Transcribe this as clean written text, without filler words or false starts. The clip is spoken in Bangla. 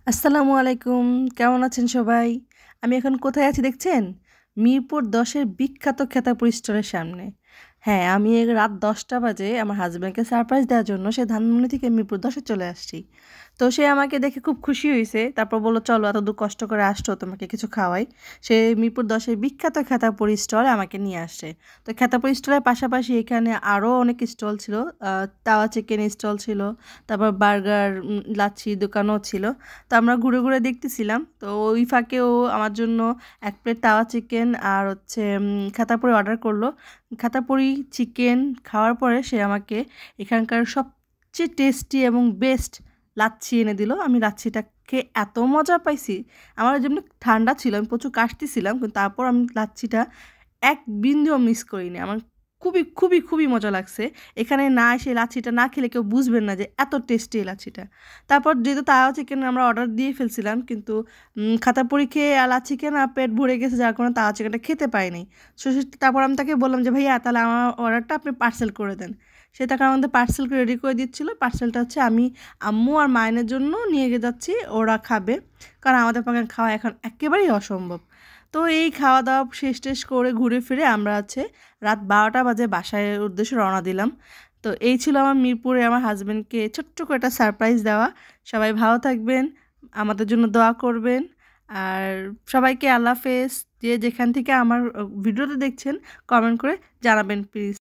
আসসালামু আলাইকুম। কেমন আছেন সবাই? আমি এখন কোথায় আছি দেখছেন? মিরপুর ১০ এর বিখ্যাত খেতাপুরি স্টোরের সামনে। হ্যাঁ, আমি এই রাত ১০টা বাজে আমার হাসব্যান্ডকে সারপ্রাইজ দেওয়ার জন্য সে ধানমন্ডি থেকে মিরপুর ১০ এ চলে আসছি। তো সে আমাকে দেখে খুব খুশি হইছে। তারপর বলল, "চলো এতদূর কষ্ট করে আসছো, তোমাকে কিছু খাওয়াই।" সে মিরপুর ১০ এর বিখ্যাত খেতাপুরি স্টলে আমাকে নিয়ে আসছে। তো খেতাপুরি স্টলের পাশাপাশি এখানে আরও অনেক স্টল ছিল। তাওয়া চিকেন স্টল ছিল, তারপর বার্গার, লাচ্ছি দোকানও ছিল। তো আমরা ঘুরে ঘুরে দেখতেছিলাম। তো ওই ফাঁকে ও আমার জন্য ১ প্লেট তাওয়া চিকেন আর হচ্ছে খাতাপুরি অর্ডার করলো। খাতাপুরি চিকেন খাওয়ার পরে সে আমাকে এখানকার সবচেয়ে টেস্টি এবং বেস্ট লাচ্ছি এনে দিল। আমি লাচ্ছিটা খেয়ে এত মজা পাইছি। আমার যেমনি ঠান্ডা ছিল, আমি প্রচুর কাশতেছিলাম, কিন্তু তারপর আমি লাচ্ছিটা এক বিন্দুও মিস করিনি। আমার খুবই, খুবই, খুবই মজা লাগছে। এখানে না এসে লাচ্ছিটা না খেলে কেউ বুঝবেন না যে এত টেস্টি এই লাচ্ছিটা। তারপর যেহেতু তাওয়া চিকেন আমরা অর্ডার দিয়ে ফেলছিলাম, কিন্তু খাতাপুরি খেয়ে আর লাচ্ছি খেয়ে না পেট ভরে গেছে, যার কারণে তাওয়া চিকেনটা খেতে পারিনি। তারপর আমি তাকে বললাম যে, "ভাইয়া তাহলে আমার অর্ডারটা আপনি পার্সেল করে দেন।" সে তখন আমাদের পার্সেল করে রেডি করে দিচ্ছিলো। পার্সেলটা হচ্ছে আমি আম্মু আর মায়ের জন্য নিয়ে যাচ্ছি, ওরা খাবে। কারণ আমাদের পক্ষে খাওয়া এখন একেবারেই অসম্ভব। তো এই খাওয়া-দাওয়া শেষ করে ঘুরে ফিরে আমরা রাত ১২টা বাজে বাসায় উদ্দেশ্যে রওনা দিলাম। তো এই ছিল আমার মিরপুরে আমার হাসব্যান্ডকে ছোট্ট করে একটা সারপ্রাইজ দেওয়া। সবাই ভালো থাকবেন, আমাদের জন্য দোয়া করবেন। আর সবাইকে আল্লাহ হাফেজ। যে যেখান থেকে আমার ভিডিওটা দেখছেন কমেন্ট করে জানাবেন প্লিজ।